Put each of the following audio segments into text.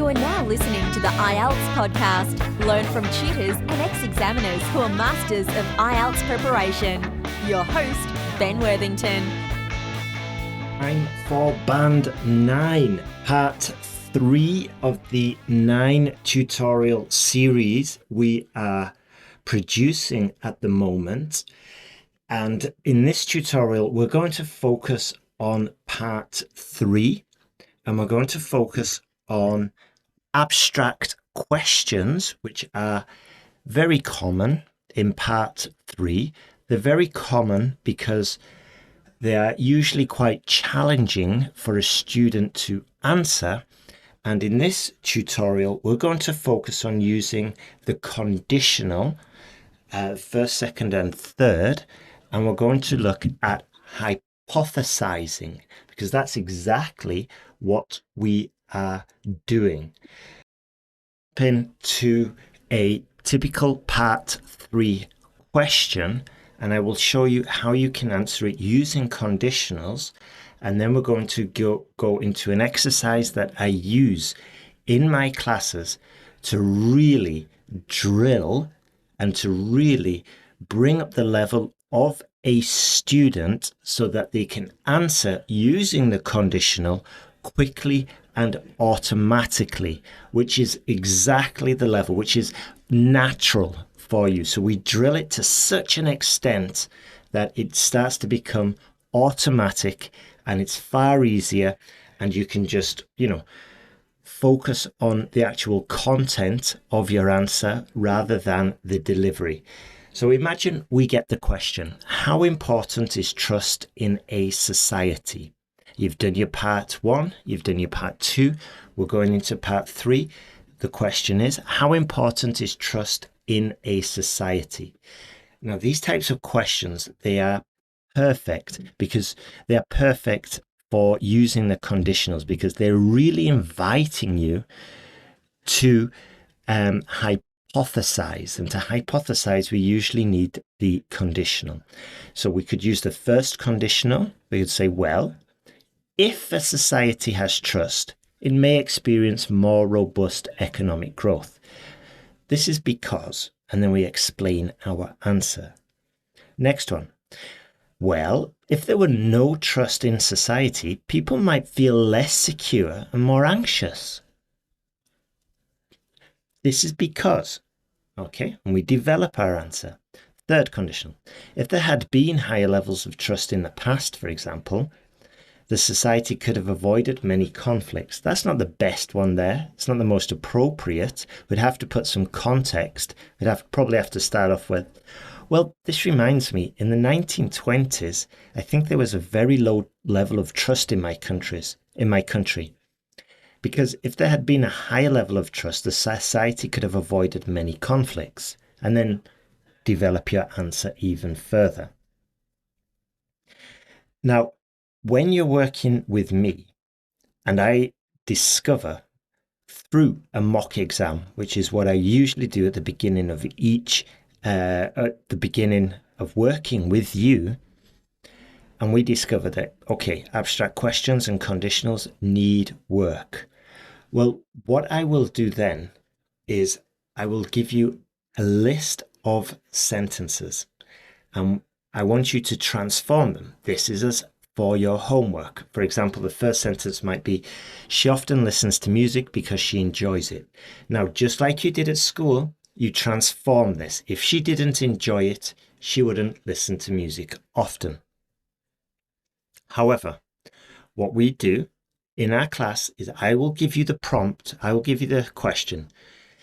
You are now listening to the IELTS podcast. Learn from tutors and ex-examiners who are masters of IELTS preparation. Your host, Ben Worthington. Time for Band 9, Part 3 of the 9 tutorial series we are producing at the moment. And in this tutorial, we're going to focus on Part 3, and we're going to focus on abstract questions, which are very common in Part 3. They're very common because they are usually quite challenging for a student to answer. And in this tutorial, we're going to focus on using the conditional, first, second, and third. And we're going to look at hypothesizing, because that's exactly what we are doing. Into a typical Part 3 question, and I will show you how you can answer it using conditionals. And then we're going to go into an exercise that I use in my classes to really drill and to really bring up the level of a student so that they can answer using the conditional quickly and automatically, which is exactly the level, which is natural for you. So we drill it to such an extent that it starts to become automatic and it's far easier, and you can just, focus on the actual content of your answer rather than the delivery. So imagine we get the question, how important is trust in a society? You've done your Part 1, you've done your Part 2, we're going into Part 3. The question is, how important is trust in a society? Now, these types of questions, they are perfect because they are perfect for using the conditionals, because they're really inviting you to hypothesize. And to hypothesize, we usually need the conditional. So we could use the first conditional. We could say, well, if a society has trust, it may experience more robust economic growth. This is because, and then we explain our answer. Next one. Well, if there were no trust in society, people might feel less secure and more anxious. This is because, and we develop our answer. Third conditional. If there had been higher levels of trust in the past, for example, the society could have avoided many conflicts. That's not the best one there. It's not the most appropriate. We'd have to put some context. We'd probably have to start off with, well, this reminds me, in the 1920s, I think there was a very low level of trust in my country. Because if there had been a higher level of trust, the society could have avoided many conflicts. And then develop your answer even further. Now, when you're working with me and I discover through a mock exam, which is what I usually do at the beginning of at the beginning of working with you, and we discover that, abstract questions and conditionals need work. Well, what I will do then is I will give you a list of sentences, and I want you to transform them. This is for your homework. For example, the first sentence might be, she often listens to music because she enjoys it. Now, just like you did at school, you transform this. If she didn't enjoy it, she wouldn't listen to music often. However, what we do in our class is I will give you the prompt, I will give you the question.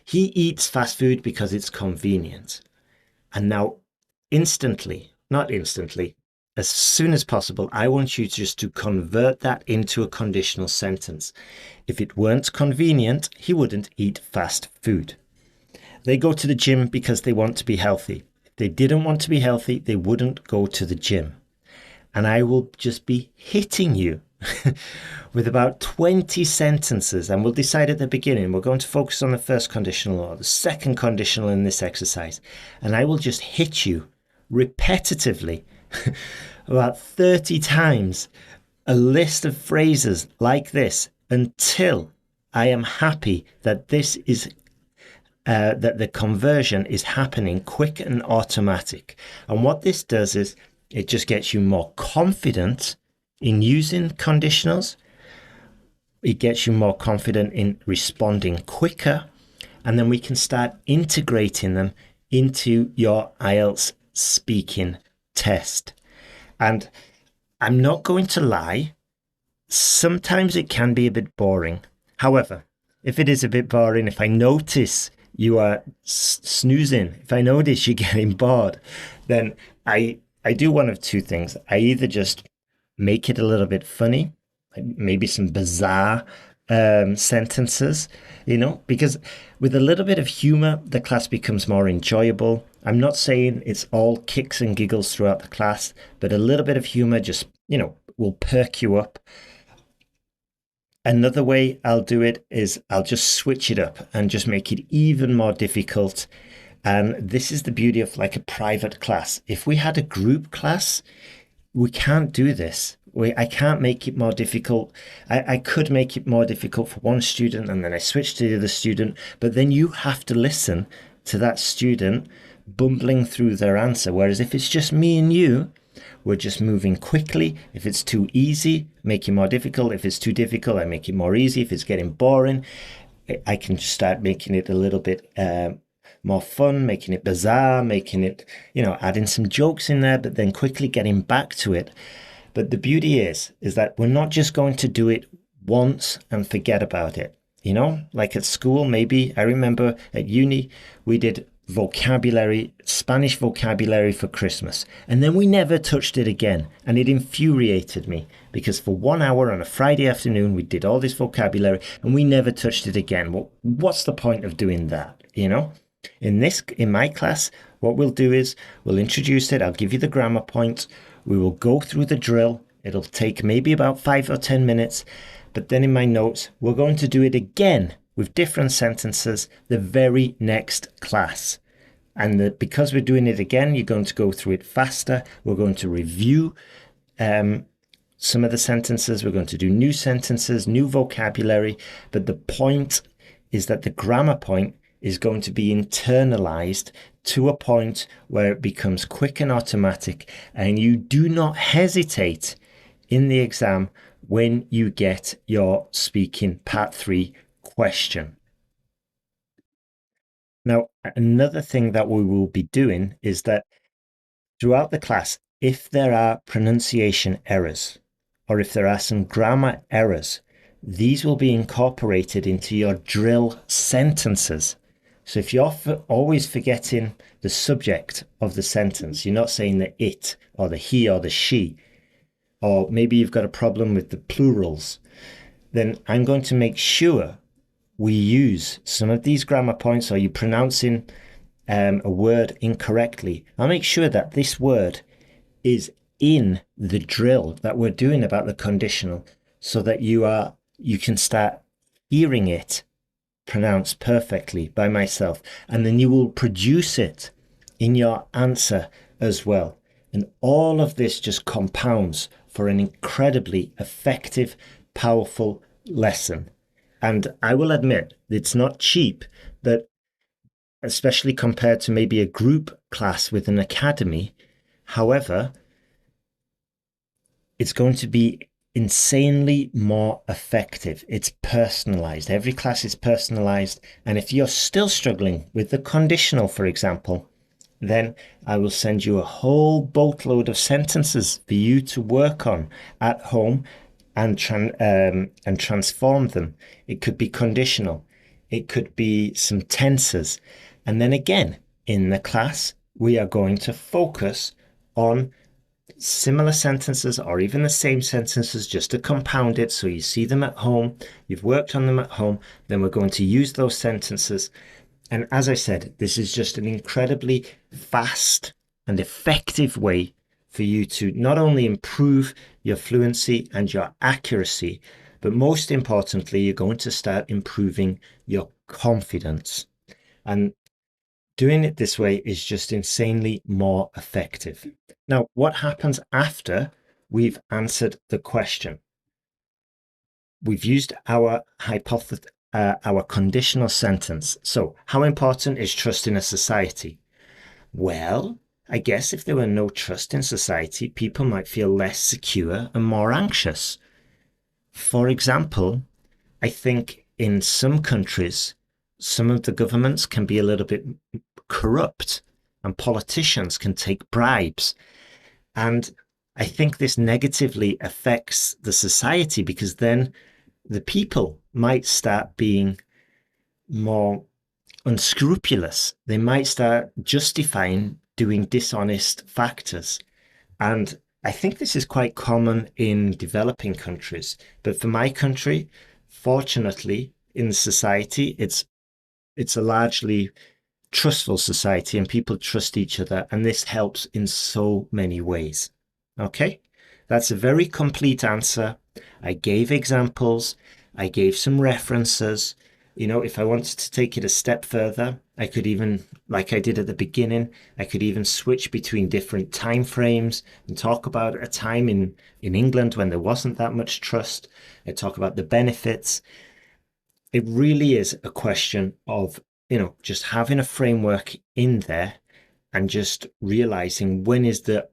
He eats fast food because it's convenient. And now as soon as possible, I want you just to convert that into a conditional sentence. If it weren't convenient, he wouldn't eat fast food. They go to the gym because they want to be healthy. If they didn't want to be healthy, they wouldn't go to the gym. And I will just be hitting you with about 20 sentences, and we'll decide at the beginning. We're going to focus on the first conditional or the second conditional in this exercise. And I will just hit you repetitively about 30 times a list of phrases like this until I am happy that this is that the conversion is happening quick and automatic. And what this does is it just gets you more confident in using conditionals. It gets you more confident in responding quicker. And then we can start integrating them into your IELTS speaking test. And I'm not going to lie, sometimes it can be a bit boring. However, if it is a bit boring, if I notice you are snoozing, if I notice you're getting bored, then I do one of two things. I either just make it a little bit funny, maybe some bizarre sentences, because with a little bit of humor, the class becomes more enjoyable. I'm not saying it's all kicks and giggles throughout the class, but a little bit of humor just, will perk you up. Another way I'll do it is I'll just switch it up and just make it even more difficult. And this is the beauty of like a private class. If we had a group class, we can't do this. I can't make it more difficult. I could make it more difficult for one student and then I switch to the other student, but then you have to listen to that student bumbling through their answer. Whereas if it's just me and you, we're just moving quickly. If it's too easy, make it more difficult. If it's too difficult, I make it more easy. If it's getting boring, I can just start making it a little bit more fun, making it bizarre, making it, adding some jokes in there, but then quickly getting back to it. But the beauty is that we're not just going to do it once and forget about it. Like at school, maybe I remember at uni, we did Spanish vocabulary for Christmas. And then we never touched it again. And it infuriated me because for 1 hour on a Friday afternoon, we did all this vocabulary and we never touched it again. Well, what's the point of doing that? In my class, what we'll do is we'll introduce it. I'll give you the grammar points. We will go through the drill. It'll take maybe about 5 or 10 minutes. But then in my notes, we're going to do it again with different sentences the very next class. And because we're doing it again, you're going to go through it faster. We're going to review some of the sentences. We're going to do new sentences, new vocabulary. But the point is that the grammar point is going to be internalized to a point where it becomes quick and automatic. And you do not hesitate in the exam when you get your speaking part 3 question. Now, another thing that we will be doing is that throughout the class, if there are pronunciation errors or if there are some grammar errors, these will be incorporated into your drill sentences. So if you're always forgetting the subject of the sentence, you're not saying the it or the he or the she, or maybe you've got a problem with the plurals, then I'm going to make sure we use some of these grammar points. Or you're pronouncing a word incorrectly, I'll make sure that this word is in the drill that we're doing about the conditional, so that you can start hearing it pronounced perfectly by myself, and then you will produce it in your answer as well. And all of this just compounds for an incredibly effective, powerful lesson. And I will admit, it's not cheap, but especially compared to maybe a group class with an academy. However, it's going to be insanely more effective. It's personalized. Every class is personalized. And if you're still struggling with the conditional, for example, then I will send you a whole boatload of sentences for you to work on at home and transform them. It could be conditional. It could be some tenses. And then again, in the class, we are going to focus on similar sentences or even the same sentences just to compound it. So you see them at home, you've worked on them at home, then we're going to use those sentences. And as I said, this is just an incredibly fast and effective way for you to not only improve your fluency and your accuracy, but most importantly, you're going to start improving your confidence. And doing it this way is just insanely more effective. Now, what happens after we've answered the question? We've used our our conditional sentence. So, how important is trust in a society? Well, I guess if there were no trust in society, people might feel less secure and more anxious. For example, I think in some countries, some of the governments can be a little bit corrupt and politicians can take bribes. And I think this negatively affects the society because then the people might start being more unscrupulous. They might start justifying doing dishonest factors. And I think this is quite common in developing countries. But for my country, fortunately, in society, it's a largely trustful society and people trust each other. And this helps in so many ways. Okay, that's a very complete answer. I gave examples. I gave some references. You know, if I wanted to take it a step further, I could even, like I did at the beginning, I could even switch between different time frames and talk about a time in England when there wasn't that much trust. I talk about the benefits. It really is a question of, you know, just having a framework in there and just realizing when is the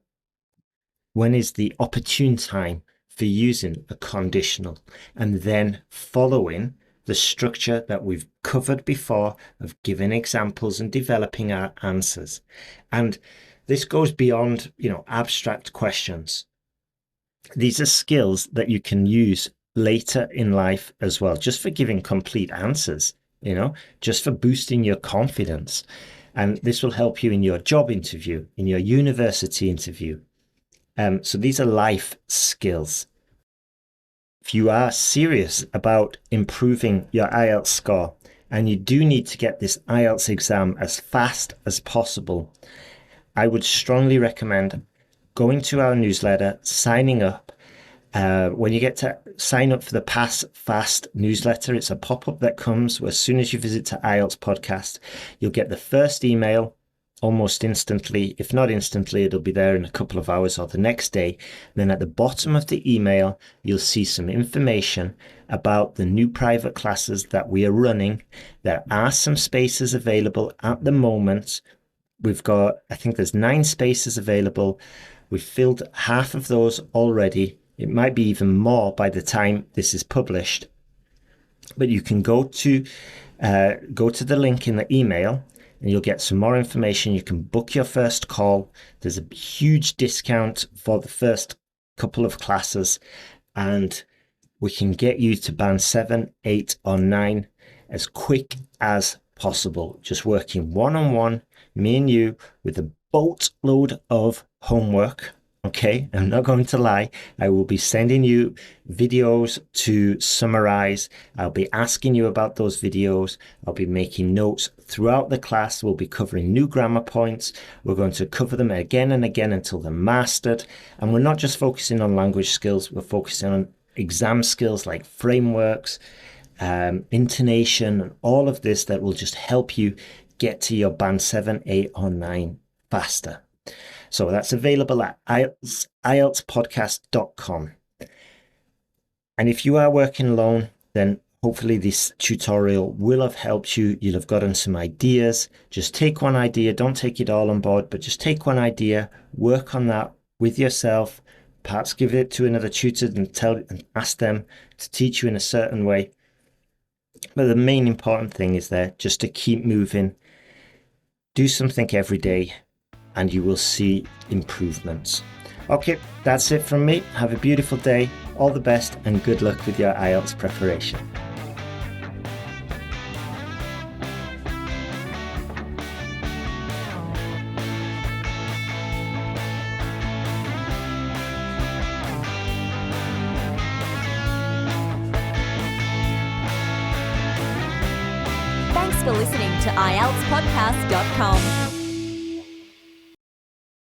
opportune time for using a conditional, and then following the structure that we've covered before of giving examples and developing our answers. And this goes beyond, you know, abstract questions. These are skills that you can use later in life as well, just for giving complete answers, you know, just for boosting your confidence. And this will help you in your job interview, in your university interview. So these are life skills. If you are serious about improving your IELTS score and you do need to get this IELTS exam as fast as possible, I would strongly recommend going to our newsletter, signing up. When you get to sign up for the Pass Fast newsletter, it's a pop-up that comes as soon as you visit to IELTS Podcast. You'll get the first email almost instantly. If not instantly, it'll be there in a couple of hours or the next day. Then at the bottom of the email, you'll see some information about the new private classes that we are running. There are some spaces available at the moment. We've got, I think there's 9 spaces available. We've filled half of those already. It might be even more by the time this is published. But you can go to the link in the email and you'll get some more information. You can book your first call. There's a huge discount for the first couple of classes, and we can get you to band 7, 8, or 9 as quick as possible. Just working one-on-one, me and you, with a boatload of homework. Okay, I'm not going to lie. I will be sending you videos to summarize. I'll be asking you about those videos. I'll be making notes throughout the class. We'll be covering new grammar points. We're going to cover them again and again until they're mastered. And we're not just focusing on language skills. We're focusing on exam skills like frameworks, intonation, and all of this that will just help you get to your band 7, 8, or 9 faster. So that's available at IELTSPodcast.com. And if you are working alone, then hopefully this tutorial will have helped you. You'll have gotten some ideas. Just take one idea. Don't take it all on board, but just take one idea, work on that with yourself, perhaps give it to another tutor and ask them to teach you in a certain way. But the main important thing is there just to keep moving. Do something every day, and you will see improvements. Okay, that's it from me. Have a beautiful day. All the best and good luck with your IELTS preparation. Thanks for listening to IELTSPodcast.com.